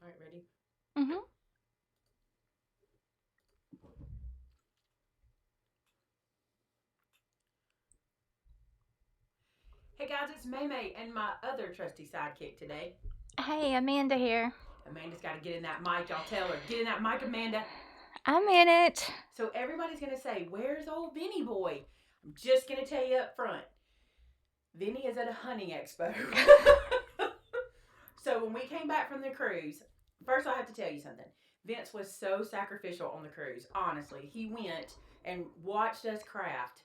All right, ready? Mm-hmm. Hey guys, it's Maymay and my other trusty sidekick today. Hey, Amanda here. Amanda's got to get in that mic. Y'all tell her. Get in that mic, Amanda. I'm in it. So everybody's going to say, where's old Vinny boy? I'm just going to tell you up front. Vinny is at a hunting expo. So when we came back from the cruise, first I have to tell you something. Vince was so sacrificial on the cruise. Honestly, he went and watched us craft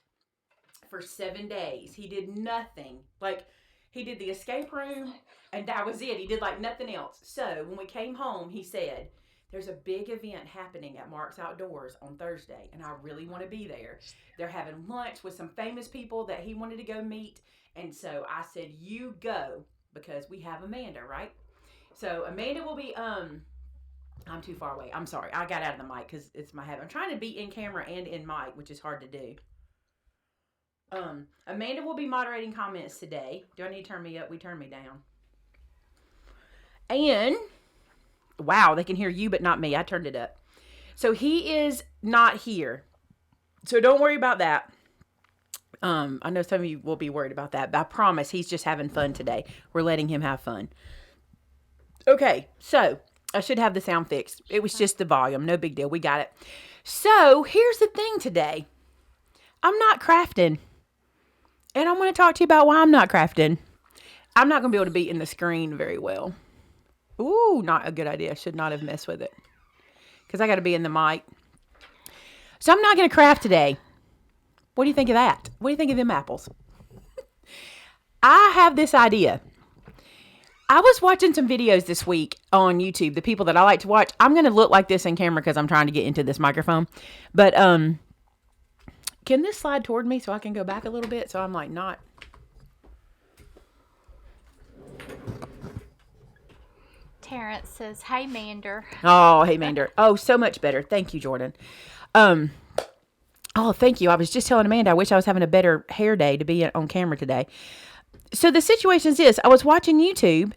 for 7 days. He did nothing. Like, he did the escape room, and that was it. He did like nothing else. So when we came home, he said, there's a big event happening at Mark's Outdoors on Thursday, and I really want to be there. They're having lunch with some famous people that he wanted to go meet. And so I said, you go, because we have Amanda, right? So Amanda will be I'm too far away. I'm sorry. I got out of the mic because it's my habit. I'm trying to be in camera and in mic, which is hard to do. Amanda will be moderating comments today. Do I need to turn me up? We turn me down. And wow, they can hear you, but not me. I turned it up. So he is not here. So don't worry about that. I know some of you will be worried about that, but I promise he's just having fun today. We're letting him have fun. Okay, so I should have the sound fixed. It was just the volume. No big deal. We got it. So here's the thing today. I'm not crafting. And I'm going to talk to you about why I'm not crafting. I'm not going to be able to be in the screen very well. Ooh, not a good idea. I should not have messed with it. Because I got to be in the mic. So I'm not going to craft today. What do you think of that? What do you think of them apples? I have this idea. I was watching some videos this week on YouTube. The people that I like to watch. I'm going to look like this in camera because I'm trying to get into this microphone. But, can this slide toward me so I can go back a little bit? So I'm like not. Terrence says, "Hey, Mander." Oh, hey, Mander. Oh, so much better. Thank you, Jordan. Oh, thank you. I was just telling Amanda I wish I was having a better hair day to be on camera today. So the situation is this. I was watching YouTube,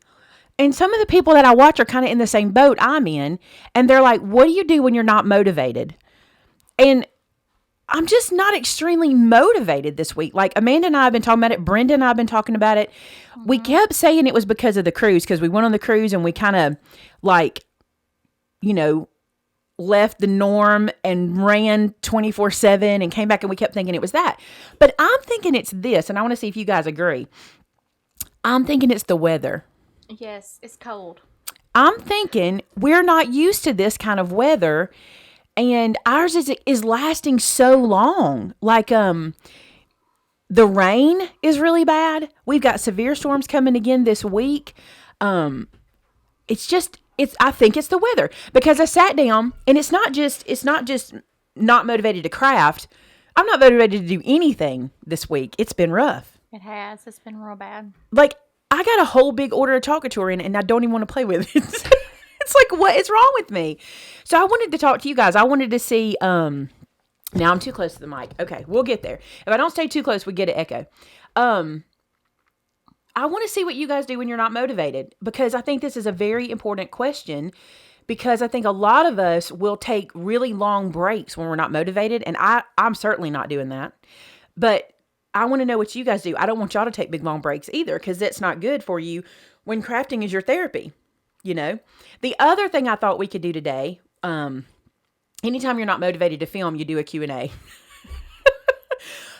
and some of the people that I watch are kind of in the same boat I'm in. And they're like, what do you do when you're not motivated? And I'm just not extremely motivated this week. Like Amanda and I have been talking about it. Brenda and I have been talking about it. Mm-hmm. We kept saying it was because of the cruise, because we went on the cruise and we kind of like, left the norm and ran 24/7 and came back, and we kept thinking it was that. But I'm thinking it's this, and I want to see if you guys agree. I'm thinking it's the weather. Yes, it's cold. I'm thinking we're not used to this kind of weather. And ours is lasting so long. Like, the rain is really bad. We've got severe storms coming again this week. I think it's the weather, because I sat down, and it's not just not motivated to craft. I'm not motivated to do anything this week. It's been rough. It has. It's been real bad. Like, I got a whole big order of chocolate tour in, and I don't even want to play with it. It's like, what is wrong with me? So I wanted to talk to you guys. I wanted to see, now I'm too close to the mic. Okay, we'll get there. If I don't stay too close, we get an echo. I want to see what you guys do when you're not motivated, because I think this is a very important question, because I think a lot of us will take really long breaks when we're not motivated. And I'm certainly not doing that, but I want to know what you guys do. I don't want y'all to take big, long breaks either, because that's not good for you when crafting is your therapy. The other thing I thought we could do today, anytime you're not motivated to film, you do a Q&A.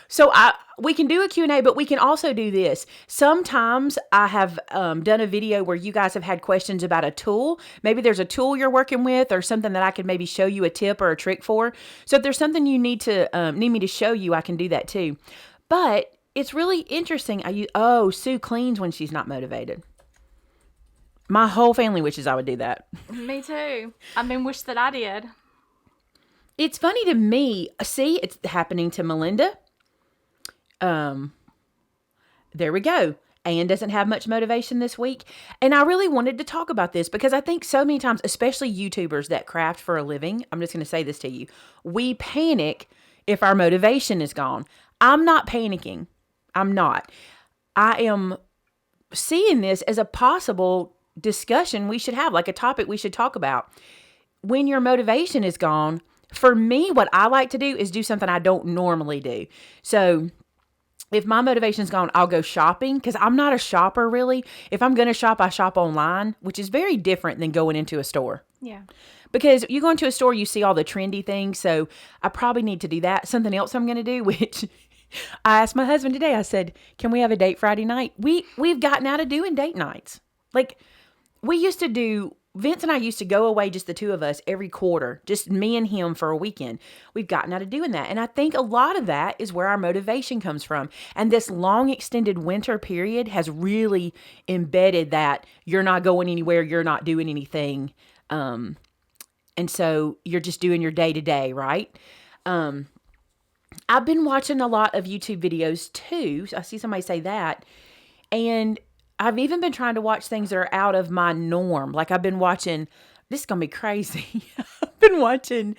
So we can do a Q&A, but we can also do this. Sometimes I have done a video where you guys have had questions about a tool. Maybe there's a tool you're working with, or something that I could maybe show you a tip or a trick for. So if there's something you need me to show you, I can do that too. But it's really interesting. Sue cleans when she's not motivated. My whole family wishes I would do that. Me too. Wish that I did. It's funny to me. See, it's happening to Melinda. There we go. Anne doesn't have much motivation this week. And I really wanted to talk about this, because I think so many times, especially YouTubers that craft for a living, I'm just going to say this to you. We panic if our motivation is gone. I'm not panicking. I'm not. I am seeing this as a possible discussion we should have, like a topic we should talk about. When your motivation is gone, for me, what I like to do is do something I don't normally do. So if my motivation's gone, I'll go shopping, because I'm not a shopper really. If I'm going to shop, I shop online, which is very different than going into a store. Yeah. Because you go into a store, you see all the trendy things. So I probably need to do that. Something else I'm going to do, which I asked my husband today, I said, can we have a date Friday night? We've gotten out of doing date nights. Like we used to do, Vince and I used to go away, just the two of us, every quarter, just me and him for a weekend. We've gotten out of doing that. And I think a lot of that is where our motivation comes from. And this long extended winter period has really embedded that you're not going anywhere, you're not doing anything. And so you're just doing your day to day, right? I've been watching a lot of YouTube videos too. I see somebody say that. And I've even been trying to watch things that are out of my norm. Like I've been watching, this is going to be crazy. I've been watching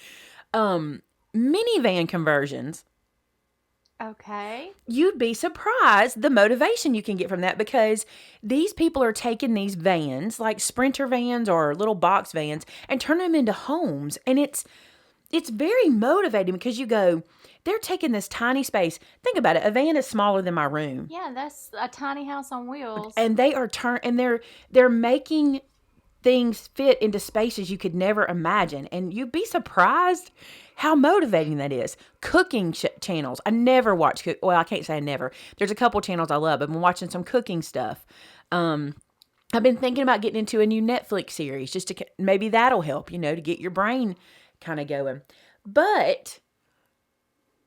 minivan conversions. Okay. You'd be surprised the motivation you can get from that, because these people are taking these vans, like Sprinter vans or little box vans, and turning them into homes. And it's very motivating, because you go, they're taking this tiny space. Think about it. A van is smaller than my room. Yeah, that's a tiny house on wheels. And they are they're making things fit into spaces you could never imagine. And you'd be surprised how motivating that is. Cooking channels. I never watch well, I can't say I never. There's a couple channels I love. I've been watching some cooking stuff. I've been thinking about getting into a new Netflix series, just to maybe that'll help, to get your brain kind of going. But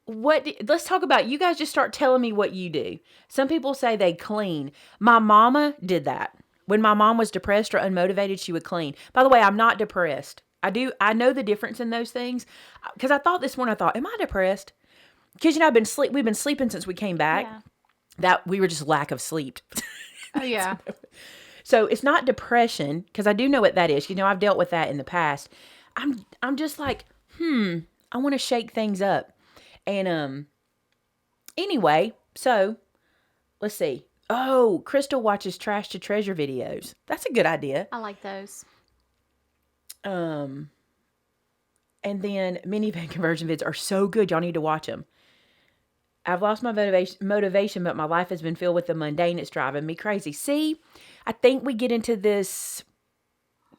let's talk about, you guys just start telling me what you do. Some people say they clean. My mama did that. When my mom was depressed or unmotivated, she would clean. By the way, I'm not depressed. I know the difference in those things, because I thought this morning, am I depressed? Because, we've been sleeping since we came back. Yeah. That we were just lack of sleep. Oh, yeah. So it's not depression, because I do know what that is. I've dealt with that in the past. I'm just like, I want to shake things up. And anyway, so let's see. Oh, Crystal watches trash to treasure videos. That's a good idea. I like those. And then minivan conversion vids are so good. Y'all need to watch them. I've lost my motivation, but my life has been filled with the mundane. It's driving me crazy. See, I think we get into this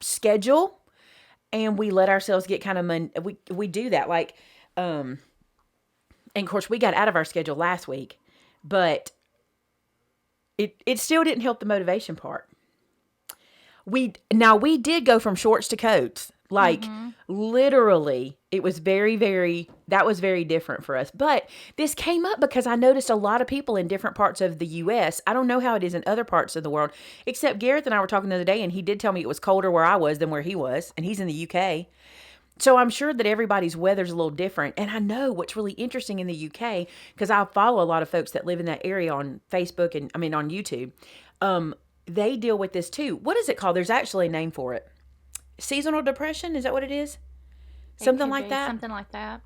schedule and we let ourselves get kind of, we do that. Like, and of course we got out of our schedule last week, but it still didn't help the motivation part. We did go from shorts to coats. Like literally, it was that was very different for us. But this came up because I noticed a lot of people in different parts of the U.S. I don't know how it is in other parts of the world, except Gareth and I were talking the other day, and he did tell me it was colder where I was than where he was, and he's in the UK. So I'm sure that everybody's weather's a little different. And I know what's really interesting in the UK, because I follow a lot of folks that live in that area on Facebook and on YouTube. They deal with this too. What is it called? There's actually a name for it. Seasonal depression? Is that what it is? Something like that? Something like that.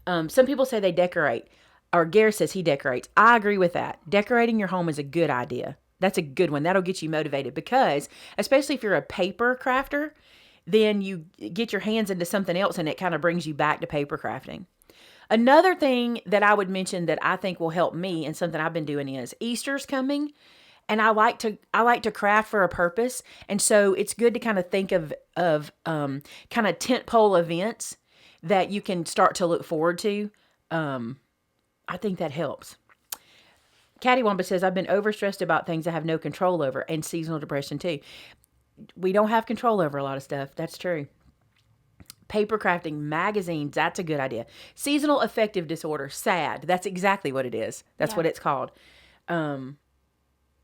Some people say they decorate, or Gareth says he decorates. I agree with that. Decorating your home is a good idea. That's a good one. That'll get you motivated, because especially if you're a paper crafter, then you get your hands into something else and it kind of brings you back to paper crafting. Another thing that I would mention that I think will help me, and something I've been doing, is Easter's coming. And I like to craft for a purpose. And so it's good to kind of think of kind of tentpole events that you can start to look forward to. I think that helps. Cattywamba says, I've been overstressed about things I have no control over, and seasonal depression too. We don't have control over a lot of stuff. That's true. Paper crafting, magazines, that's a good idea. Seasonal affective disorder, SAD. That's exactly what it is. That's what it's called.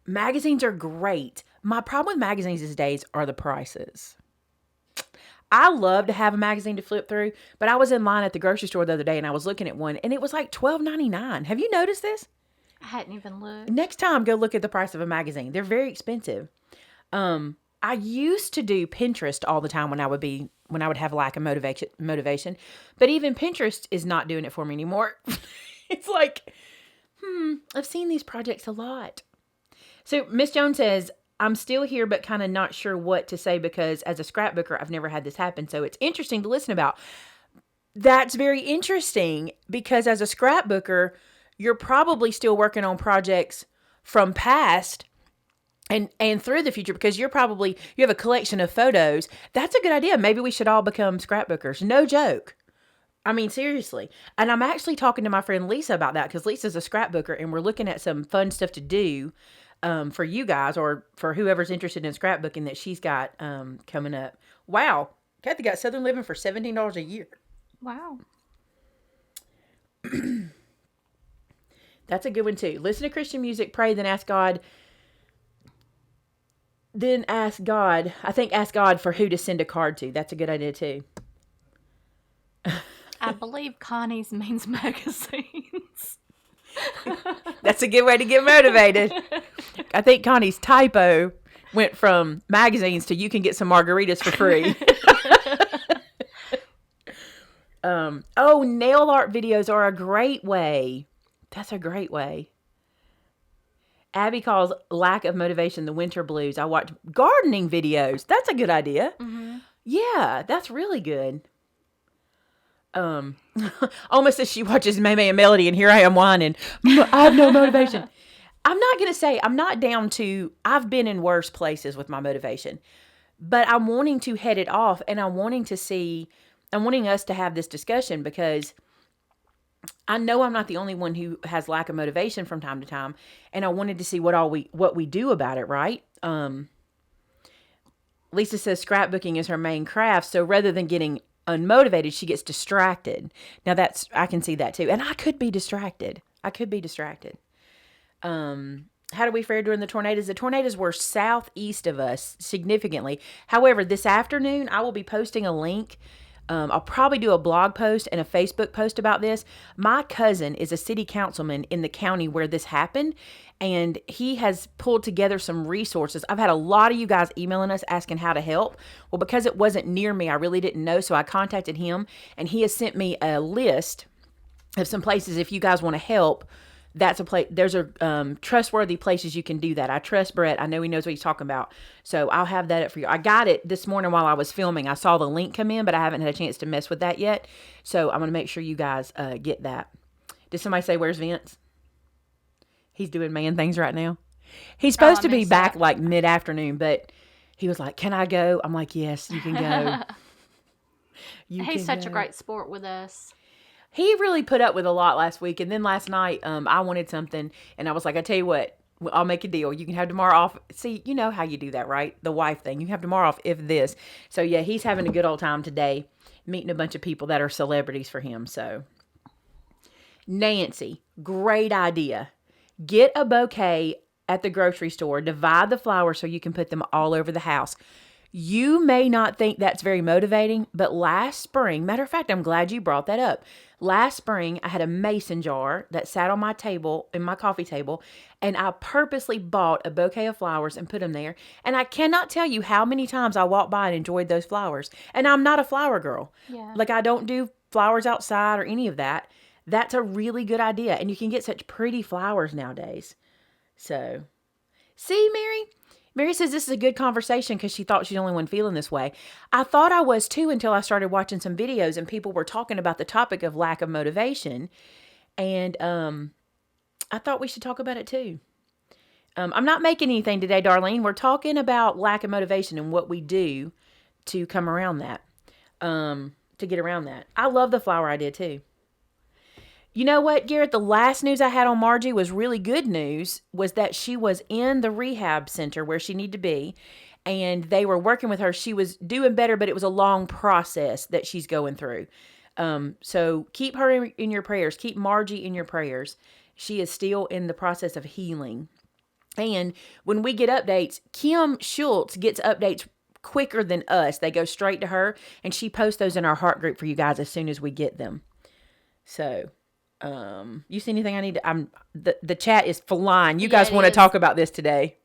Magazines are great. My problem with magazines these days are the prices. I love to have a magazine to flip through, but I was in line at the grocery store the other day and I was looking at one and it was like $12.99. Have you noticed this? I hadn't even looked. Next time, go look at the price of a magazine. They're very expensive. I used to do Pinterest all the time when I would have lack of motivation, but even Pinterest is not doing it for me anymore. It's like, I've seen these projects a lot. So Miss Jones says, I'm still here, but kind of not sure what to say because as a scrapbooker, I've never had this happen. So it's interesting to listen about. That's very interesting because as a scrapbooker, you're probably still working on projects from past and through the future because you have a collection of photos. That's a good idea. Maybe we should all become scrapbookers. No joke. I mean, seriously. And I'm actually talking to my friend Lisa about that because Lisa's a scrapbooker and we're looking at some fun stuff to do for you guys or for whoever's interested in scrapbooking that she's got coming up. Wow. Kathy got Southern Living for $17 a year. Wow. That's a good one too. Listen to Christian music, pray, then ask God. Then ask God. I think ask God for who to send a card to. That's a good idea too. I believe Connie's means magazines. That's a good way to get motivated. I think Connie's typo went from magazines to you can get some margaritas for free. Nail art videos are a great way. That's a great way. Abby calls lack of motivation the winter blues. I watch gardening videos. That's a good idea. Mm-hmm. Yeah, that's really good. Almost says she watches Maymay and Melody, and here I am whining. I have no motivation. I'm not going to say, I'm not down to, I've been in worse places with my motivation, but I'm wanting to head it off, and I'm wanting us to have this discussion because I know I'm not the only one who has lack of motivation from time to time, and I wanted to see what we do about it, right? Lisa says scrapbooking is her main craft, so rather than getting unmotivated, she gets distracted. Now I can see that too, and I could be distracted. How do we fare during the tornadoes? The tornadoes were southeast of us significantly. However, this afternoon I will be posting a link. I'll probably do a blog post and a Facebook post about this. My cousin is a city councilman in the county where this happened, and he has pulled together some resources. I've had a lot of you guys emailing us asking how to help. Well, because it wasn't near me, I really didn't know, so I contacted him, and he has sent me a list of some places if you guys want to help. That's a place. There's a trustworthy places you can do that. I trust Brett. I know he knows what he's talking about. So I'll have that up for you. I got it this morning while I was filming. I saw the link come in, but I haven't had a chance to mess with that yet. So I'm going to make sure you guys get that. Did somebody say, where's Vince? He's doing man things right now. He's supposed to be back like mid-afternoon, but he was like, can I go? I'm like, yes, you can go. He's such a great sport with us. He really put up with a lot last week. And then last night, I wanted something. And I was like, I tell you what, I'll make a deal. You can have tomorrow off. See, you know how you do that, right? The wife thing. You have tomorrow off if this. So, yeah, he's having a good old time today, meeting a bunch of people that are celebrities for him. So, Nancy, great idea. Get a bouquet at the grocery store. Divide the flowers so you can put them all over the house. You may not think that's very motivating, but last spring, matter of fact, I'm glad you brought that up. Last spring, I had a mason jar that sat on my table, in my coffee table, and I purposely bought a bouquet of flowers and put them there. And I cannot tell you how many times I walked by and enjoyed those flowers. And I'm not a flower girl. Yeah. Like, I don't do flowers outside or any of that. That's a really good idea. And you can get such pretty flowers nowadays. So, see, Mary? Mary says this is a good conversation because she thought she's the only one feeling this way. I thought I was too until I started watching some videos and people were talking about the topic of lack of motivation. And I thought we should talk about it too. I'm not making anything today, Darlene. We're talking about lack of motivation and what we do to come around that, to get around that. I love the flower idea too. You know what, Garrett? The last news I had on Margie was really good news, was that she was in the rehab center where she needed to be, and they were working with her. She was doing better, but it was a long process that she's going through. So keep her in your prayers. Keep Margie in your prayers. She is still in the process of healing. And when we get updates, Kim Schultz gets updates quicker than us. They go straight to her, and she posts those in our heart group for you guys as soon as we get them. So... you see anything I need to, the chat is flying. You guys want to talk about this today.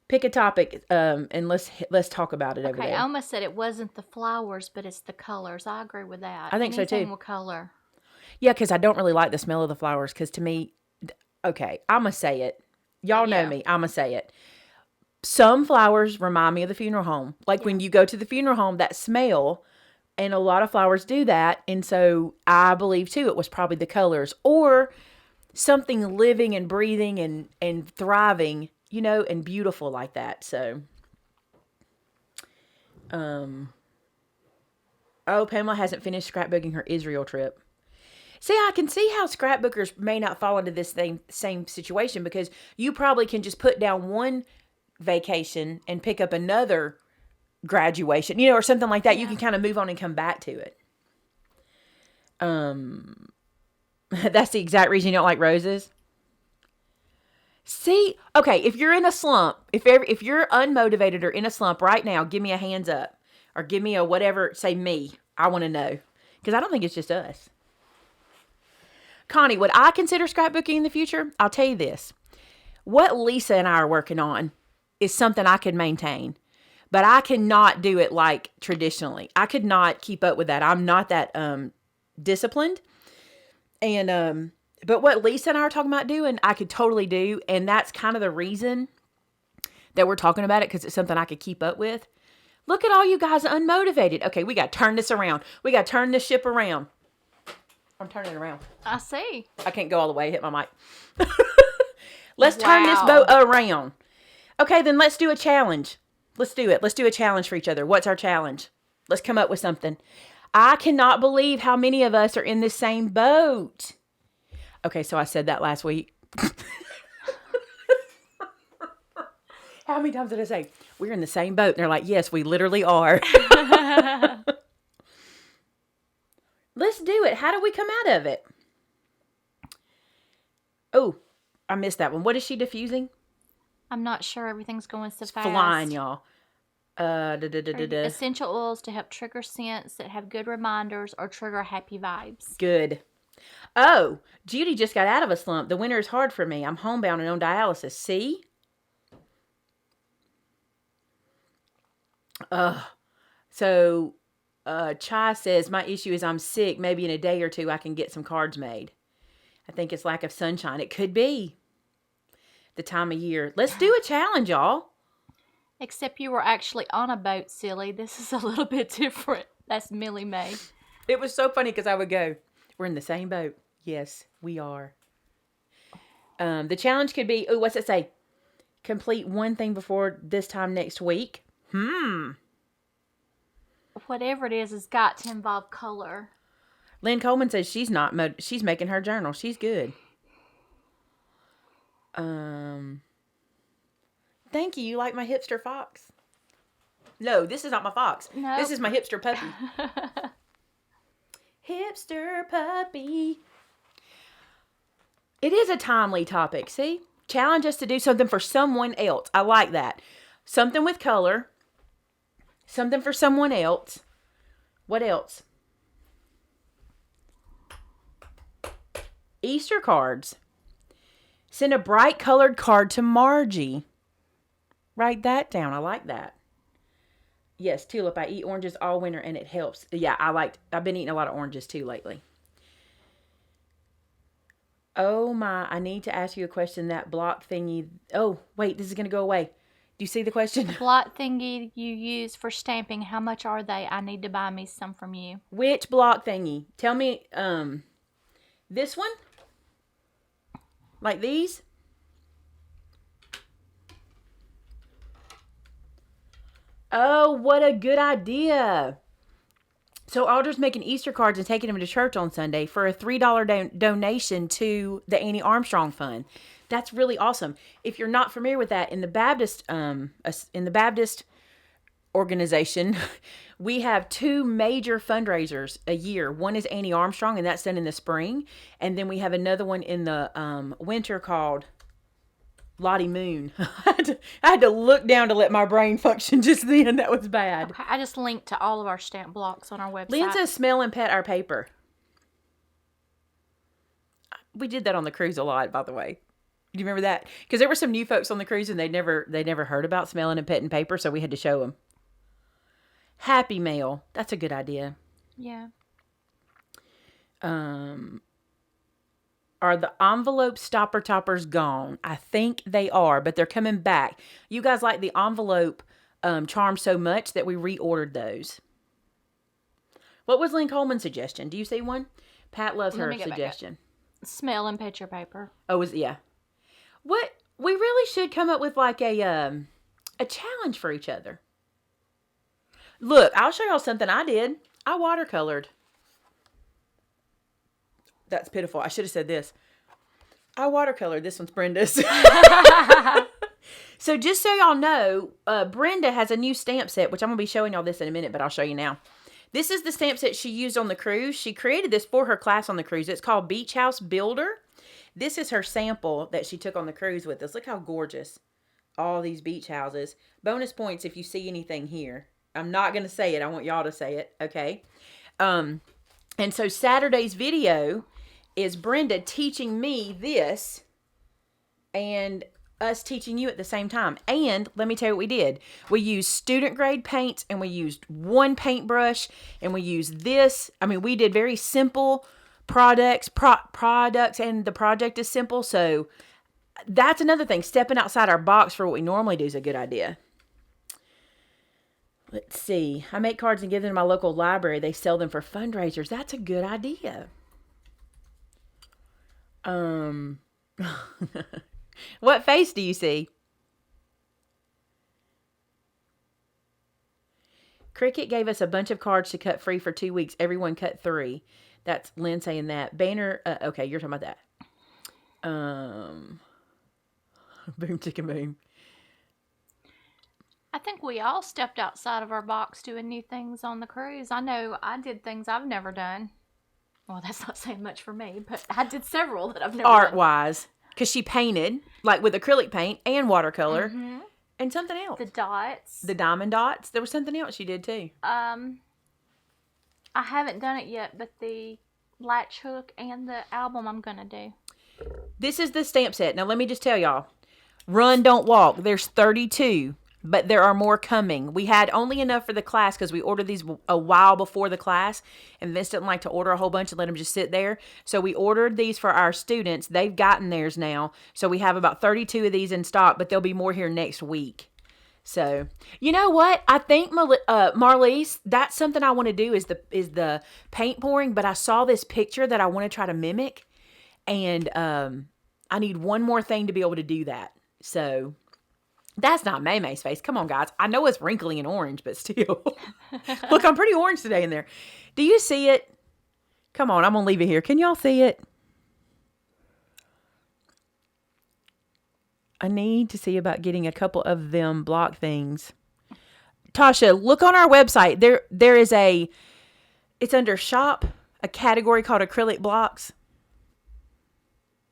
Pick a topic, and let's talk about it over there. Okay, Alma said it wasn't the flowers, but it's the colors. I agree with that. I think so too. Anything with color. Yeah, because I don't really like the smell of the flowers, because to me, okay, I'm going to say it. Y'all know me. I'm going to say it. some flowers remind me of the funeral home. Like when Yeah. you go to the funeral home, that smell, and a lot of flowers do that. And so I believe too, it was probably the colors or something living and breathing and thriving, and beautiful like that. So, oh, Pamela hasn't finished scrapbooking her Israel trip. See, I can see how scrapbookers may not fall into this same situation because you probably can just put down one vacation and pick up another graduation, or something like that. You Yeah. can kind of move on and come back to it. That's the exact reason you don't like roses. See, okay, if you're in a slump, if you're unmotivated or in a slump right now, give me a hands up or give me a whatever, say me. I want to know because I don't think it's just us. Connie, would I consider scrapbooking in the future? I'll tell you this. What Lisa and I are working on is something I could maintain, but I cannot do it like traditionally. I could not keep up with that. I'm not that disciplined. And but what Lisa and I are talking about doing, I could totally do, and that's kind of the reason that we're talking about it because it's something I could keep up with. Look at all you guys unmotivated. Okay, we got to turn this around. We got to turn this ship around. I'm turning it around. I see. I can't go all the way. Hit my mic. Let's turn this boat around. Okay, then let's do a challenge. Let's do it. Let's do a challenge for each other. What's our challenge? Let's come up with something. I cannot believe how many of us are in the same boat. Okay, so I said that last week. How many times did I say, we're in the same boat? And they're like, yes, we literally are. Let's do it. How do we come out of it? Oh, I missed that one. What is she diffusing? I'm not sure. Everything's going so fast. Flying, y'all. Essential oils to help trigger scents that have good reminders or trigger happy vibes. Good. Oh, Judy just got out of a slump. The winter is hard for me. I'm homebound and on dialysis. See? So Chai says, my issue is I'm sick. Maybe in a day or two I can get some cards made. I think it's lack of sunshine. It could be the time of year. Let's do a challenge, y'all. Except you were actually on a boat, silly. This is a little bit different. That's Millie Mae. It was so funny because I would go, we're in the same boat. Yes, we are. The challenge could be, what's it say? Complete one thing before this time next week. Whatever it is, has got to involve color. Lynn Coleman says she's making her journal. She's good. Thank you. You like my hipster fox? No, this is not my fox. No. This is my hipster puppy. Hipster puppy. It is a timely topic. See? Challenge us to do something for someone else. I like that. Something with color. Something for someone else. What else? Easter cards. Send a bright colored card to Margie. Write that down. I like that. Yes, tulip. I eat oranges all winter and it helps. Yeah, I've been eating a lot of oranges too lately. Oh my, I need to ask you a question. That block thingy. Oh, wait, this is going to go away. Do you see the question? The block thingy you use for stamping, how much are they? I need to buy me some from you. Which block thingy? Tell me, this one? Like these? Oh, what a good idea. So Aldra's making Easter cards and taking them to church on Sunday for a $3 donation to the Annie Armstrong Fund. That's really awesome. If you're not familiar with that, in the Baptist organization, we have two major fundraisers a year. One is Annie Armstrong, and that's done in the spring. And then we have another one in the winter called Lottie Moon. I had to look down to let my brain function just then. That was bad. Okay, I just linked to all of our stamp blocks on our website. Lynn says smell and pet our paper. We did that on the cruise a lot, by the way. Do you remember that? Because there were some new folks on the cruise and they never heard about smelling and petting paper, so we had to show them. Happy Mail. That's a good idea. Yeah. Are the envelope stopper toppers gone? I think they are, but they're coming back. You guys like the envelope charm so much that we reordered those. What was Lynn Coleman's suggestion? Do you see one? Pat loves her suggestion. Smell and picture paper. Oh, yeah. What we really should come up with like a challenge for each other. Look, I'll show y'all something I did. I watercolored. That's pitiful. I should have said this. I watercolored. This one's Brenda's. So just so y'all know, Brenda has a new stamp set, which I'm going to be showing y'all this in a minute, but I'll show you now. This is the stamp set she used on the cruise. She created this for her class on the cruise. It's called Beach House Builder. This is her sample that she took on the cruise with us. Look how gorgeous. All these beach houses. Bonus points if you see anything here. I'm not going to say it. I want y'all to say it. Okay. And so Saturday's video is Brenda teaching me this and us teaching you at the same time. And let me tell you what we did. We used student grade paints and we used one paintbrush and we used this. I mean, we did very simple products and the project is simple. So that's another thing. Stepping outside our box for what we normally do is a good idea. Let's see. I make cards and give them to my local library. They sell them for fundraisers. That's a good idea. What face do you see? Cricket gave us a bunch of cards to cut free for 2 weeks. Everyone cut 3. That's Lynn saying that. Boehner, okay, you're talking about that. Boom, chicken boom. I think we all stepped outside of our box doing new things on the cruise. I know I did things I've never done. Well, that's not saying much for me, but I did several that I've never done. Art-wise. Because she painted, like with acrylic paint and watercolor. Mm-hmm. And something else. The dots. The diamond dots. There was something else she did too. I haven't done it yet, but the latch hook and the album I'm going to do. This is the stamp set. Now, let me just tell y'all. Run, don't walk. There's 32. But there are more coming. We had only enough for the class because we ordered these a while before the class. And Vince didn't like to order a whole bunch and let them just sit there. So we ordered these for our students. They've gotten theirs now. So we have about 32 of these in stock. But there'll be more here next week. So, you know what? I think, Marlise, that's something I want to do is the paint pouring. But I saw this picture that I want to try to mimic. And I need one more thing to be able to do that. So... That's not Maymay's face. Come on, guys. I know it's wrinkly and orange, but still. Look, I'm pretty orange today in there. Do you see it? Come on, I'm going to leave it here. Can y'all see it? I need to see about getting a couple of them block things. Tasha, look on our website. There is it's under shop, a category called acrylic blocks.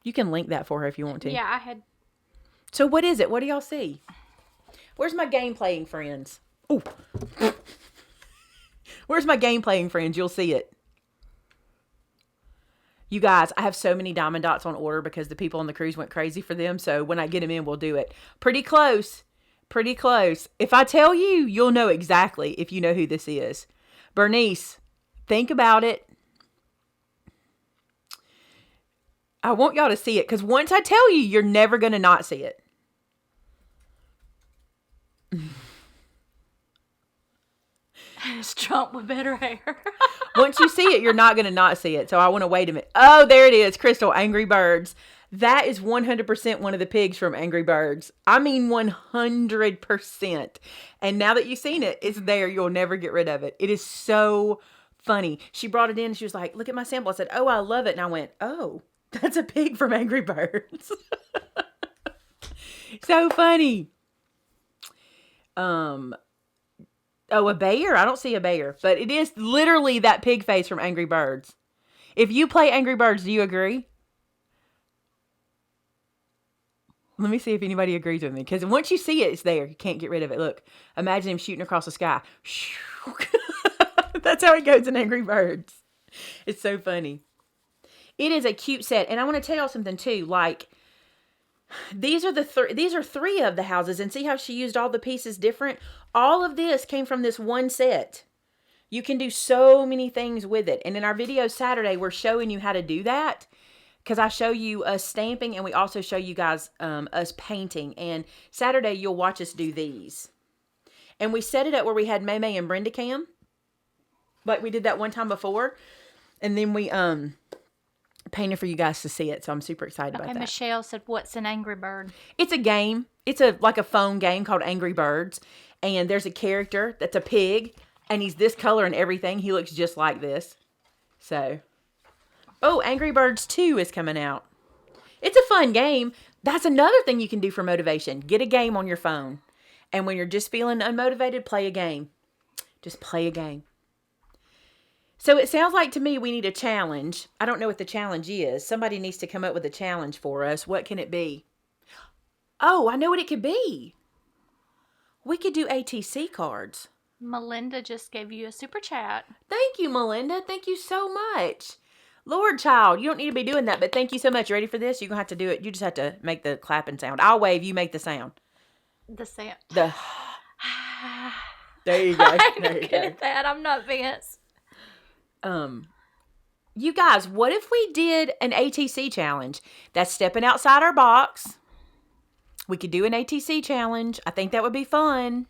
You can link that for her if you want to. Yeah, I had... So what is it? What do y'all see? Where's my game playing friends? Ooh. Where's my game playing friends? You'll see it. You guys, I have so many diamond dots on order because the people on the cruise went crazy for them. So when I get them in, we'll do it. Pretty close. Pretty close. If I tell you, you'll know exactly if you know who this is. Bernice, think about it. I want y'all to see it because once I tell you, you're never going to not see it. It's Trump with better hair. Once you see it, you're not going to not see it. So I want to wait a minute. Oh, there it is. Crystal, Angry Birds. That is 100% one of the pigs from Angry Birds. I mean 100%. And now that you've seen it, it's there. You'll never get rid of it. It is so funny. She brought it in and she was like, look at my sample. I said, oh, I love it. And I went, oh, that's a pig from Angry Birds. So funny. Oh, a bear? I don't see a bear. But it is literally that pig face from Angry Birds. If you play Angry Birds, do you agree? Let me see if anybody agrees with me. Because once you see it, it's there. You can't get rid of it. Look. Imagine him shooting across the sky. That's how it goes in Angry Birds. It's so funny. It is a cute set. And I want to tell y'all something too. Like, these are three of the houses. And see how she used all the pieces different? All of this came from this one set. You can do so many things with it. And in our video Saturday, we're showing you how to do that. because I show you us stamping and we also show you guys us painting. And Saturday you'll watch us do these. And we set it up where we had Maymay and Brenda cam. Like we did that one time before. And then we painted for you guys to see it. So I'm super excited about that. Michelle said, what's an Angry Bird? It's a game. It's like a phone game called Angry Birds. And there's a character that's a pig. And he's this color and everything. He looks just like this. So. Oh, Angry Birds 2 is coming out. It's a fun game. That's another thing you can do for motivation. Get a game on your phone. And when you're just feeling unmotivated, play a game. Just play a game. So it sounds like to me we need a challenge. I don't know what the challenge is. Somebody needs to come up with a challenge for us. What can it be? Oh, I know what it could be. We could do ATC cards. Melinda just gave you a super chat. Thank you, Melinda. Thank you so much. Lord, child, you don't need to be doing that, but thank you so much. Ready for this? You're going to have to do it. You just have to make the clapping sound. I'll wave. You make the sound. The sound. There you go. I'm not good at that. I'm not Vince. You guys, what if we did an ATC challenge? That's stepping outside our box. We could do an ATC challenge. I think that would be fun.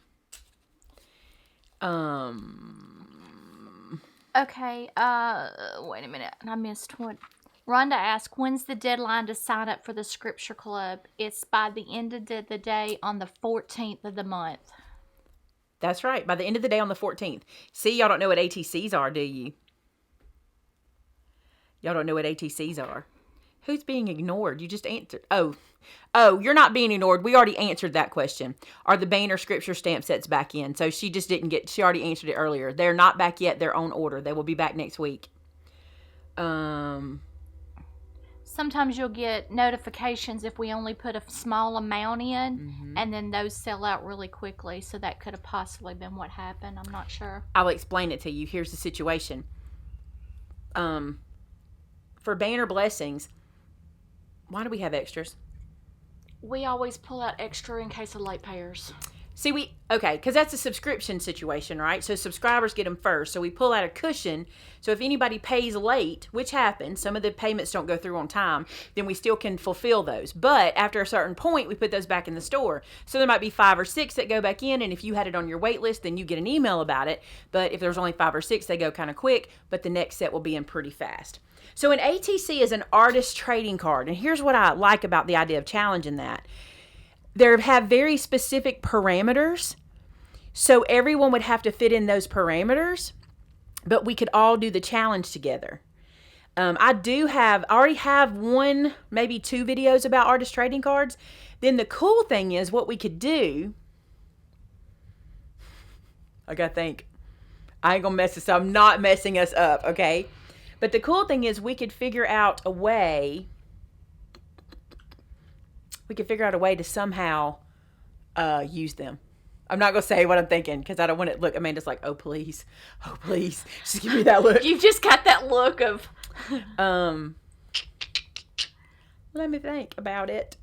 Okay, wait a minute. I missed one. Rhonda asked, when's the deadline to sign up for the Scripture Club? It's by the end of the day on the 14th of the month. That's right. By the end of the day on the 14th. See, y'all don't know what ATCs are, do you? Y'all don't know what ATCs are. Who's being ignored? You just answered. Oh, you're not being ignored. We already answered that question. Are the Boehner scripture stamp sets back in? So she just didn't get, she already answered it earlier. They're not back yet. They're on order. They will be back next week. Sometimes you'll get notifications if we only put a small amount in, and then those sell out really quickly. So that could have possibly been what happened. I'm not sure. I'll explain it to you. Here's the situation. For Boehner Blessings, why do we have extras? We always pull out extra in case of late payers. See, because that's a subscription situation, right? So subscribers get them first. So we pull out a cushion. So if anybody pays late, which happens, some of the payments don't go through on time, then we still can fulfill those. But after a certain point, we put those back in the store. So there might be 5 or 6 that go back in. And if you had it on your wait list, then you get an email about it. But if there's only 5 or 6, they go kind of quick. But the next set will be in pretty fast. So an ATC is an artist trading card. And here's what I like about the idea of challenging that. They have very specific parameters. So everyone would have to fit in those parameters. But we could all do the challenge together. I already have 1, maybe 2 videos about artist trading cards. Then the cool thing is what we could do. I got to think. I ain't going to mess this up. I'm not messing us up, okay? But the cool thing is we could figure out a way. We could figure out a way to somehow use them. I'm not going to say what I'm thinking because I don't want it. Look, Amanda's like, oh, please. Oh, please. Just give me that look. You've just got that look of... Let me think about it.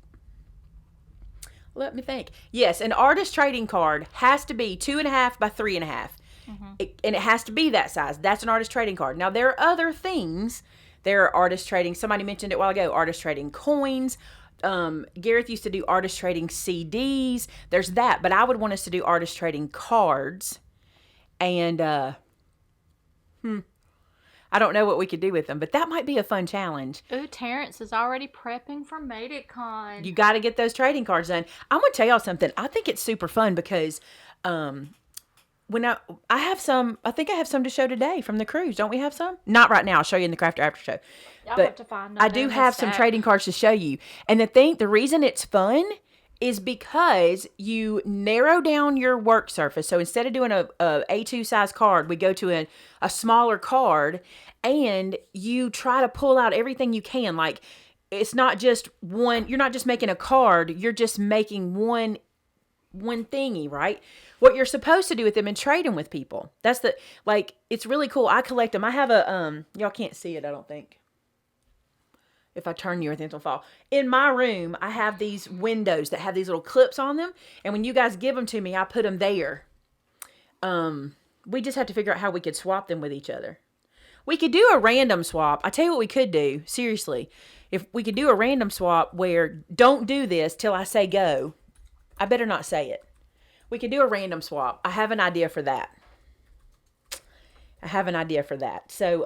Let me think. Yes, an artist trading card has to be 2.5 by 3.5. And it has to be that size. That's an artist trading card. Now, there are other things. There are artist trading. Somebody mentioned it a while ago. Artist trading coins. Gareth used to do artist trading CDs. There's that. But I would want us to do artist trading cards. And I don't know what we could do with them. But that might be a fun challenge. Ooh, Terrence is already prepping for Made It Con. You got to get those trading cards done. I'm going to tell y'all something. I think it's super fun because... when I have some, I think I have some to show today from the cruise. Don't we have some? Not right now. I'll show you in the Crafter After Show. I'll have to find them. I do have some trading cards to show you. And the reason it's fun is because you narrow down your work surface. So instead of doing a A2 size card, we go to a smaller card and you try to pull out everything you can. Like it's not just one, you're not just making a card, you're just making one thingy, right? What you're supposed to do with them and trade them with people. That's it's really cool. I collect them. I have y'all can't see it, I don't think. If I turn you, I think it'll fall. In my room, I have these windows that have these little clips on them. And when you guys give them to me, I put them there. We just have to figure out how we could swap them with each other. We could do a random swap. I tell you what we could do. Seriously. If we could do a random swap where don't do this till I say go. I better not say it. We could do a random swap. I have an idea for that. So,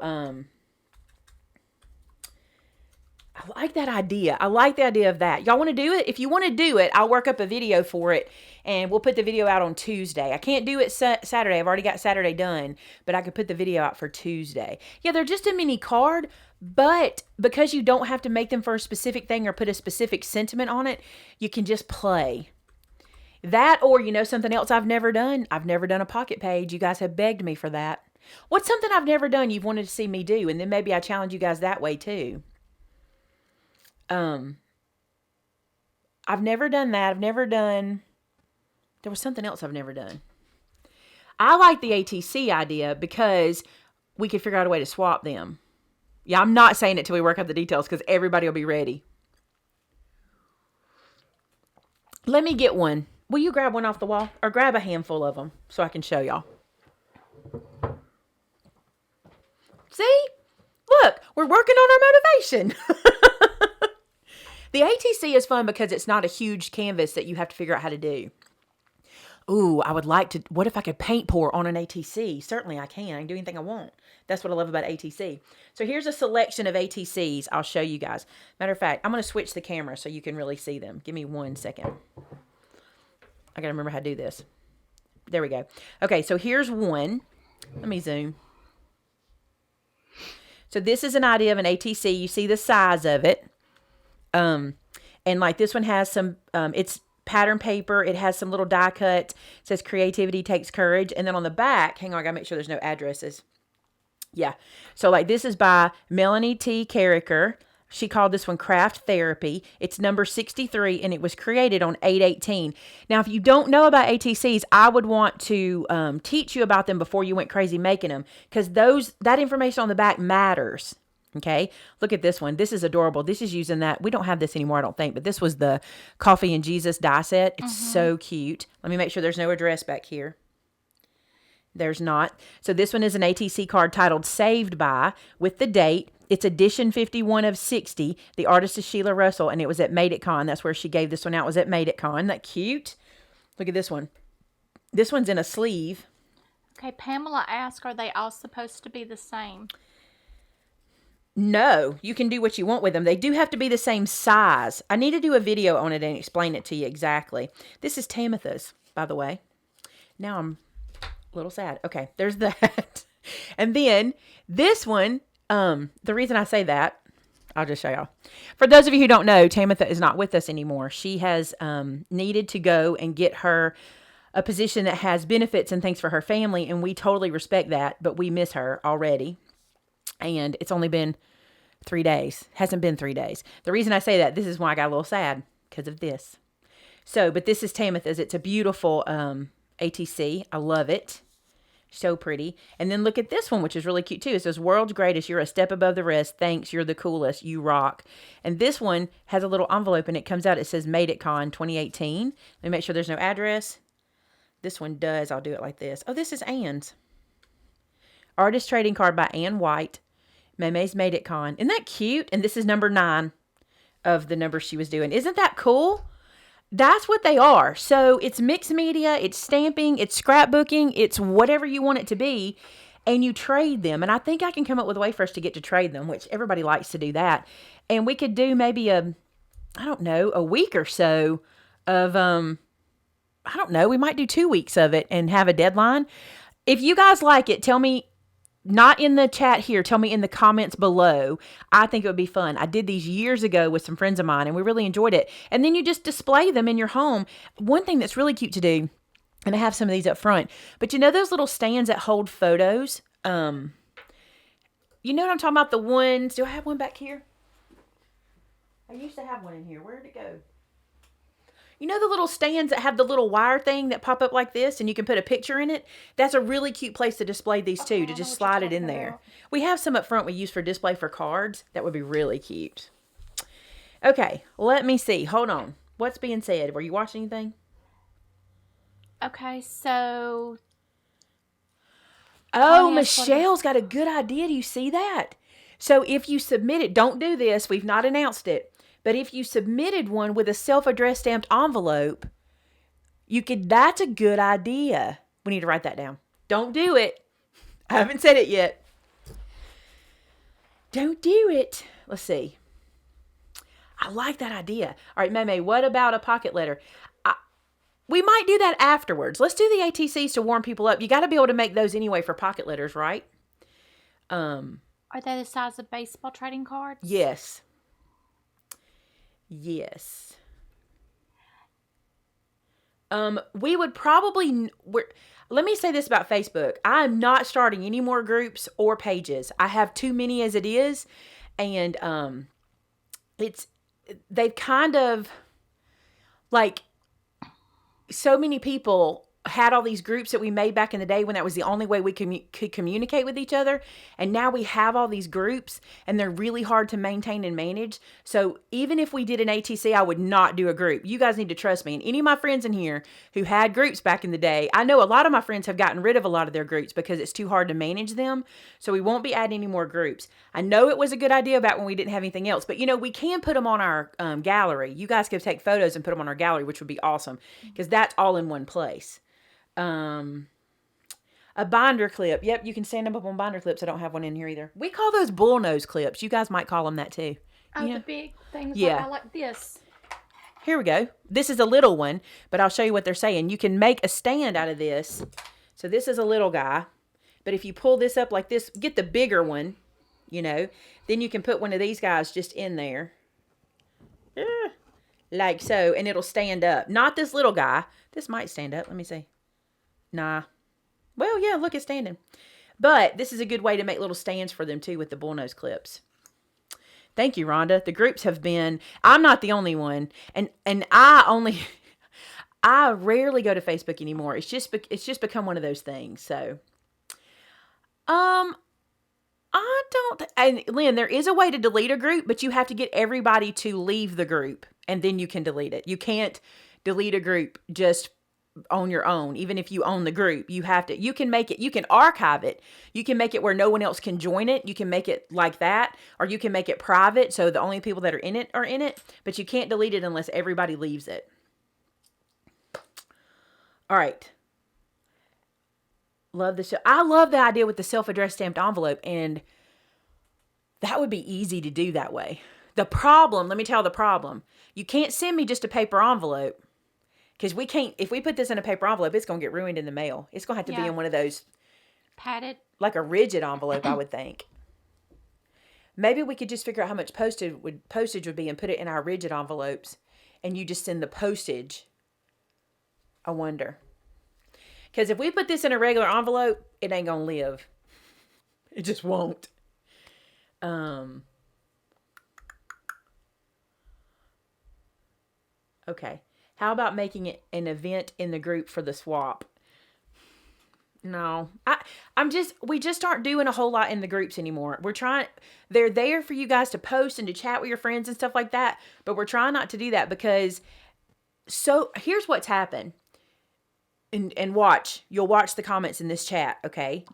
I like that idea. I like the idea of that. Y'all want to do it? If you want to do it, I'll work up a video for it, and we'll put the video out on Tuesday. I can't do it Saturday. I've already got Saturday done, but I could put the video out for Tuesday. Yeah, they're just a mini card, but because you don't have to make them for a specific thing or put a specific sentiment on it, you can just play. That, or something else I've never done? I've never done a pocket page. You guys have begged me for that. What's something I've never done you've wanted to see me do? And then maybe I challenge you guys that way too. I've never done that. There was something else I've never done. I like the ATC idea because we could figure out a way to swap them. Yeah, I'm not saying it till we work out the details because everybody will be ready. Let me get one. Will you grab one off the wall? Or grab a handful of them so I can show y'all. See? Look, we're working on our motivation. The ATC is fun because it's not a huge canvas that you have to figure out how to do. Ooh, I would like to, what if I could paint pour on an ATC? Certainly I can do anything I want. That's what I love about ATC. So here's a selection of ATCs I'll show you guys. Matter of fact, I'm going to switch the camera so you can really see them. Give me 1 second. I got to remember how to do this. There we go. Okay, so here's one. Let me zoom. So this is an idea of an ATC. You see the size of it. And like this one has some, it's pattern paper. It has some little die cuts. It says creativity takes courage. And then on the back, hang on, I gotta make sure there's no addresses. Yeah. So like this is by Melanie T. Carricker. She called this one Craft Therapy. It's number 63 and it was created on 8/18. Now, if you don't know about ATCs, I would want to teach you about them before you went crazy making them because that information on the back matters. Okay, look at this one. This is adorable. This is using that. We don't have this anymore, I don't think, but this was the Coffee and Jesus die set. It's so cute. Let me make sure there's no address back here. There's not. So this one is an ATC card titled Saved By with the date. It's edition 51 of 60. The artist is Sheila Russell, and it was at Made It Con. That's where she gave this one out, was at Made It Con. Isn't that cute? Look at this one. This one's in a sleeve. Okay, Pamela asked, are they all supposed to be the same? No, you can do what you want with them. They do have to be the same size. I need to do a video on it and explain it to you exactly. This is Tamitha's, by the way. Now I'm a little sad. Okay, there's that. And then this one, the reason I say that, I'll just show y'all. For those of you who don't know, Tamitha is not with us anymore. She has needed to go and get her a position that has benefits and things for her family, and we totally respect that, but we miss her already. And it's only been 3 days. Hasn't been 3 days. The reason I say that, this is why I got a little sad, because of this. So, but this is Tamitha's. It's a beautiful ATC. I love it. So pretty. And then look at this one, which is really cute too. It says, World's Greatest. You're a step above the rest. Thanks. You're the coolest. You rock. And this one has a little envelope and it comes out. It says Made It Con 2018. Let me make sure there's no address. This one does. I'll do it like this. Oh, this is Anne's. Artist Trading Card by Ann White. Maymay's Made It Con. Isn't that cute? And this is number 9 of the number she was doing. Isn't that cool? That's what they are. So it's mixed media, it's stamping, it's scrapbooking, it's whatever you want it to be, and you trade them. And I think I can come up with a way for us to get to trade them, which everybody likes to do that. And we could do maybe a week or so of, we might do 2 weeks of it and have a deadline. If you guys like it, tell me. Not in the chat here. Tell me in the comments below. I think it would be fun. I did these years ago with some friends of mine, and we really enjoyed it. And then you just display them in your home. One thing that's really cute to do, and I have some of these up front, but you know those little stands that hold photos? You know what I'm talking about? The ones. Do I have one back here? I used to have one in here. Where did it go? You know the little stands that have the little wire thing that pop up like this and you can put a picture in it? That's a really cute place to display these too, to just slide it in there. We have some up front we use for display for cards. That would be really cute. Okay, let me see. Hold on. What's being said? Were you watching anything? Okay, so... Oh, Connie asked what- Michelle's got a good idea. Do you see that? So if you submit it, don't do this. We've not announced it. But if you submitted one with a self-addressed stamped envelope, that's a good idea. We need to write that down. Don't do it. I haven't said it yet. Don't do it. Let's see. I like that idea. All right, Maymay, what about a pocket letter? We might do that afterwards. Let's do the ATCs to warm people up. You got to be able to make those anyway for pocket letters, right? Are they the size of baseball trading cards? Yes. Yes. We would probably... Let me say this about Facebook. I'm not starting any more groups or pages. I have too many as it is. And they've kind of... Like... So many people had all these groups that we made back in the day when that was the only way we could communicate with each other. And now we have all these groups and they're really hard to maintain and manage. So even if we did an ATC, I would not do a group. You guys need to trust me. And any of my friends in here who had groups back in the day, I know a lot of my friends have gotten rid of a lot of their groups because it's too hard to manage them. So we won't be adding any more groups. I know it was a good idea back when we didn't have anything else, but we can put them on our gallery. You guys could take photos and put them on our gallery, which would be awesome because that's all in one place. A binder clip. Yep, you can stand them up on binder clips. I don't have one in here either. We call those bull nose clips. You guys might call them that too. Oh, the big things. Yeah. Like this. Here we go. This is a little one, but I'll show you what they're saying. You can make a stand out of this. So this is a little guy, but if you pull this up like this, get the bigger one, then you can put one of these guys just in there. Like so, and it'll stand up. Not this little guy. This might stand up. Let me see. Nah. Well, yeah, look, it's standing. But this is a good way to make little stands for them, too, with the bullnose clips. Thank you, Rhonda. The groups have been... I'm not the only one. And I rarely go to Facebook anymore. It's just become one of those things. So, I don't... And, Lynn, there is a way to delete a group, but you have to get everybody to leave the group, and then you can delete it. You can't delete a group just on your own. Even if you own the group, you can make it, you can archive it. You can make it where no one else can join it. You can make it like that, or you can make it private. So the only people that are in it, but you can't delete it unless everybody leaves it. All right. Love the show. I love the idea with the self-addressed stamped envelope, and that would be easy to do that way. Let me tell the problem. You can't send me just a paper envelope. Because we can't, if we put this in a paper envelope, it's going to get ruined in the mail. It's going to have to be in one of those. Padded. Like a rigid envelope, I would think. Maybe we could just figure out how much postage would be and put it in our rigid envelopes. And you just send the postage. I wonder. Because if we put this in a regular envelope, it ain't going to live. It just won't. Okay. How about making it an event in the group for the swap? No, we just aren't doing a whole lot in the groups anymore. They're there for you guys to post and to chat with your friends and stuff like that. But we're trying not to do that because, so here's what's happened. And you'll watch the comments in this chat. Okay.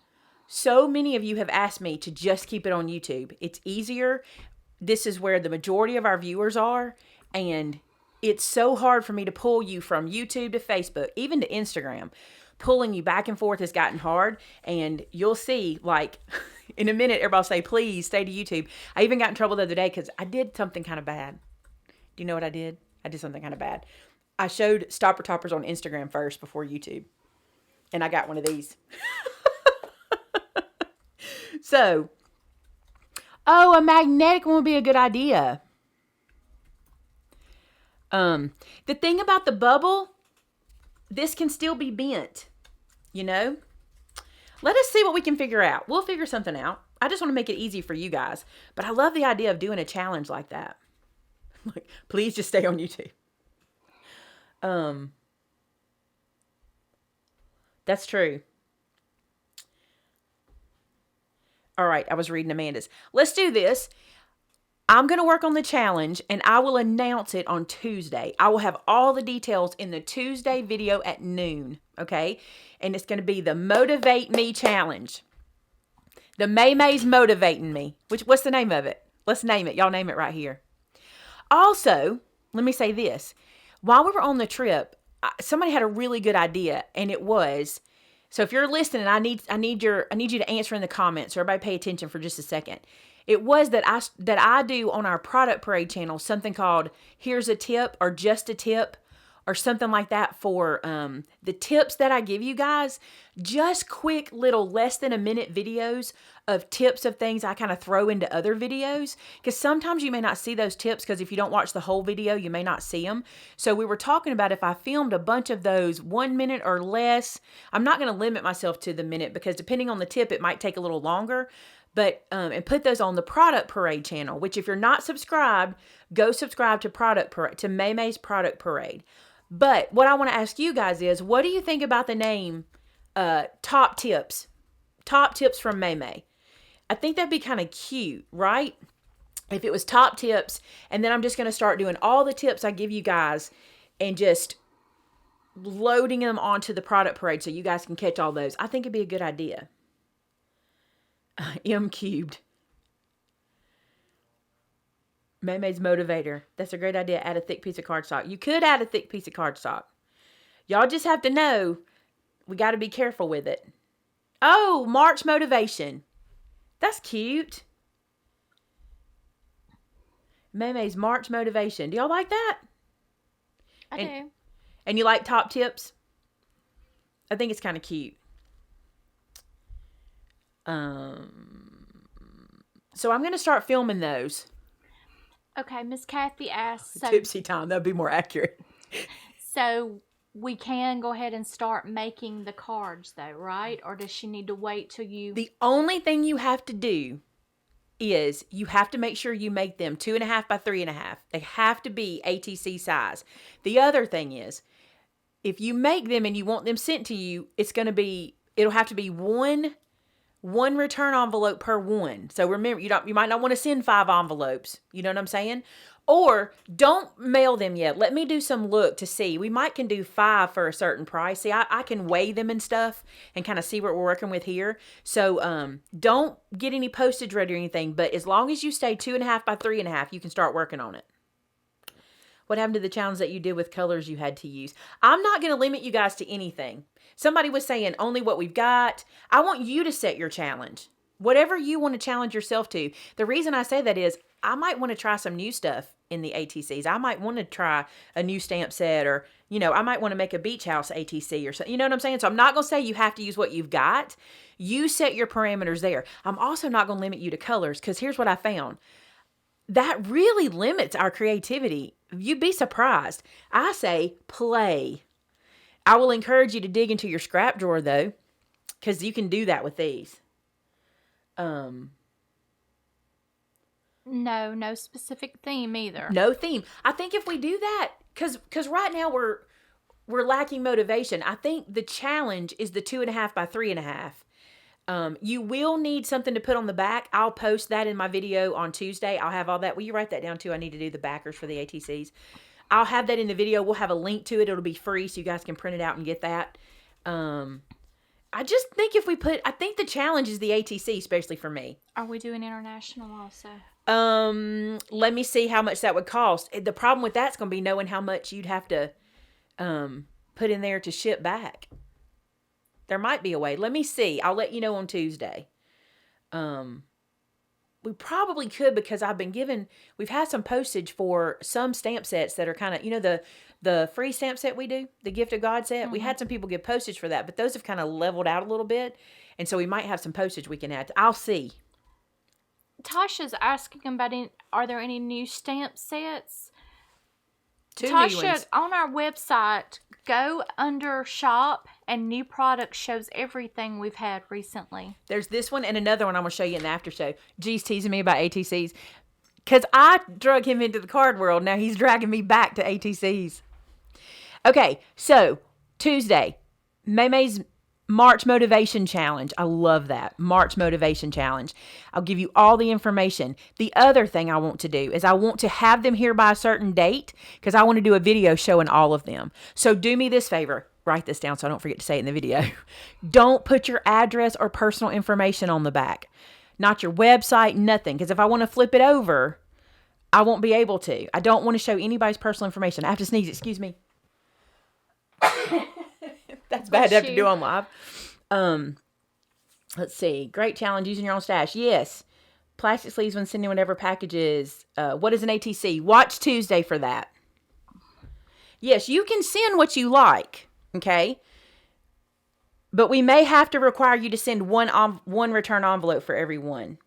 So many of you have asked me to just keep it on YouTube. It's easier. This is where the majority of our viewers are. And it's so hard for me to pull you from YouTube to Facebook, even to Instagram. Pulling you back and forth has gotten hard. And you'll see, like, in a minute, everybody will say, please stay to YouTube. I even got in trouble the other day because I did something kind of bad. Do you know what I did? I did something kind of bad. I showed Stopper Toppers on Instagram first before YouTube. And I got one of these. So, a magnetic one would be a good idea. The thing about the bubble, this can still be bent, Let us see what we can figure out. We'll figure something out. I just want to make it easy for you guys. But I love the idea of doing a challenge like that. Like, please just stay on YouTube. That's true. All right, I was reading Amanda's. Let's do this. I'm going to work on the challenge, and I will announce it on Tuesday. I will have all the details in the Tuesday video at noon, okay? And it's going to be the Motivate Me Challenge. The Maymay's motivating me. What's the name of it? Let's name it. Y'all name it right here. Also, let me say this. While we were on the trip, somebody had a really good idea, and it was, so if you're listening, I need you to answer in the comments. So everybody pay attention for just a second. It was that I do on our Product Parade channel something called Here's a Tip or Just a Tip or something like that for the tips that I give you guys. Just quick little less than a minute videos of tips of things I kind of throw into other videos. Because sometimes you may not see those tips because if you don't watch the whole video, you may not see them. So we were talking about if I filmed a bunch of those 1 minute or less, I'm not going to limit myself to the minute because depending on the tip, it might take a little longer. But and put those on the Product Parade channel, which if you're not subscribed, go subscribe to Maymay's Product Parade. But what I want to ask you guys is, what do you think about the name Top Tips? Top Tips from Maymay. I think that'd be kind of cute, right? If it was Top Tips, and then I'm just going to start doing all the tips I give you guys and just loading them onto the Product Parade so you guys can catch all those. I think it'd be a good idea. M cubed. Maymay's motivator. That's a great idea. Add a thick piece of cardstock. You could add a thick piece of cardstock. Y'all just have to know we got to be careful with it. Oh, March motivation. That's cute. Maymay's March motivation. Do y'all like that? I do. And you like Top Tips? I think it's kind of cute. So I'm going to start filming those. Okay, Miss Kathy asked. So, Tipsy time. That'd be more accurate. So we can go ahead and start making the cards, though, right? Or does she need to wait till you? The only thing you have to do is you have to make sure you make them 2.5 by 3.5. They have to be ATC size. The other thing is, if you make them and you want them sent to you, it'll have to be one return envelope per one. So remember, you might not want to send 5 envelopes. You know what I'm saying? Or don't mail them yet. Let me do some look to see. We might can do 5 for a certain price. See, I can weigh them and stuff and kind of see what we're working with here. So don't get any postage ready or anything. But as long as you stay 2.5 by 3.5, you can start working on it. What happened to the challenge that you did with colors you had to use? I'm not going to limit you guys to anything. Somebody was saying only what we've got. I want you to set your challenge. Whatever you want to challenge yourself to. The reason I say that is I might want to try some new stuff in the ATCs. I might want to try a new stamp set or, I might want to make a beach house ATC or something. You know what I'm saying? So I'm not going to say you have to use what you've got. You set your parameters there. I'm also not going to limit you to colors because here's what I found. That really limits our creativity. You'd be surprised. I say play. I will encourage you to dig into your scrap drawer though, because you can do that with these. No specific theme either. No theme. I think if we do that, because right now we're lacking motivation. I think the challenge is the 2.5 by 3.5. You will need something to put on the back. I'll post that in my video on Tuesday. I'll have all that. Will you write that down too? I need to do the backers for the ATCs. I'll have that in the video. We'll have a link to it. It'll be free so you guys can print it out and get that. I just think I think the challenge is the ATC, especially for me. Are we doing international also? Let me see how much that would cost. The problem with that's going to be knowing how much you'd have to put in there to ship back. There might be a way. Let me see. I'll let you know on Tuesday. We probably could because we've had some postage for some stamp sets that are kind of, the free stamp set we do, the Gift of God set. We had some people give postage for that, but those have kind of leveled out a little bit. And so we might have some postage we can add. I'll see. Tasha's asking about are there any new stamp sets? Two new Tasha, ones. on our website, go under shop and new products shows everything we've had recently. There's this one and another one I'm going to show you in the after show. G's teasing me about ATCs because I drug him into the card world. Now he's dragging me back to ATCs. Okay, so Tuesday, Maymay's March Motivation Challenge. I love that. March Motivation Challenge. I'll give you all the information. The other thing I want to do is I want to have them here by a certain date because I want to do a video showing all of them. So do me this favor. write this down so I don't forget to say it in the video. Don't put your address or personal information on the back. Not your website, nothing. Because if I want to flip it over, I won't be able to. I don't want to show anybody's personal information. I have to sneeze, excuse me. That's bad to have to do on live. Let's see. Great challenge using your own stash. Yes. Plastic sleeves when sending whatever packages. What is an ATC? Watch Tuesday for that. Yes, you can send what you like. Okay. But we may have to require you to send one return envelope for every one.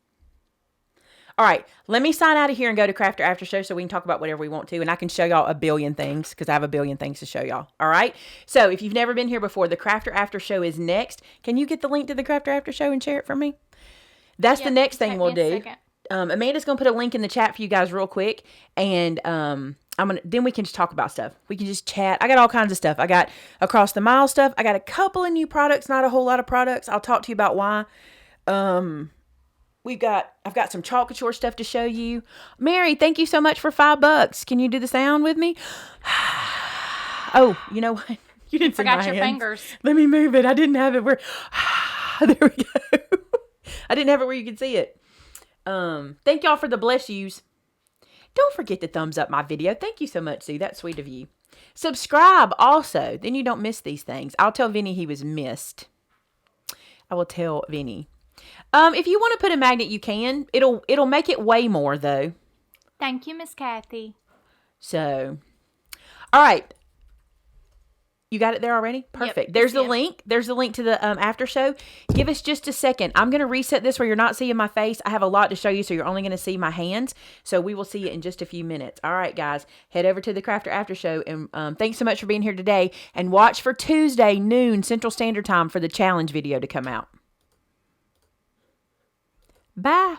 All right, let me sign out of here and go to Crafter After Show so we can talk about whatever we want to. And I can show y'all a billion things because I have a billion things to show y'all. All right? So if you've never been here before, the Crafter After Show is next. Can you get the link to the Crafter After Show and share it for me? That's the next thing we'll do. Amanda's going to put a link in the chat for you guys real quick. And then we can just talk about stuff. We can just chat. I got all kinds of stuff. I got across the mile stuff. I got a couple of new products, not a whole lot of products. I'll talk to you about why. I've got some chalk couture stuff to show you. Mary, thank you so much for $5. Can you do the sound with me? Oh, you know what? You didn't forgot your fingers. Let me move it. I didn't have it where. There we go. I didn't have it where you could see it. Thank y'all for the bless yous. Don't forget to thumbs up my video. Thank you so much, Sue. That's sweet of you. Subscribe also. Then you don't miss these things. I'll tell Vinny he was missed. I will tell Vinny. If you want to put a magnet, you can. It'll make it weigh more, though. Thank you, Miss Kathy. So, all right. You got it there already? Perfect. Yep, there's the link. There's the link to the after show. Give us just a second. I'm going to reset this where you're not seeing my face. I have a lot to show you, so you're only going to see my hands. So we will see you in just a few minutes. All right, guys. Head over to the Crafter After Show. And thanks so much for being here today. And watch for Tuesday, noon, Central Standard Time for the challenge video to come out. Bye.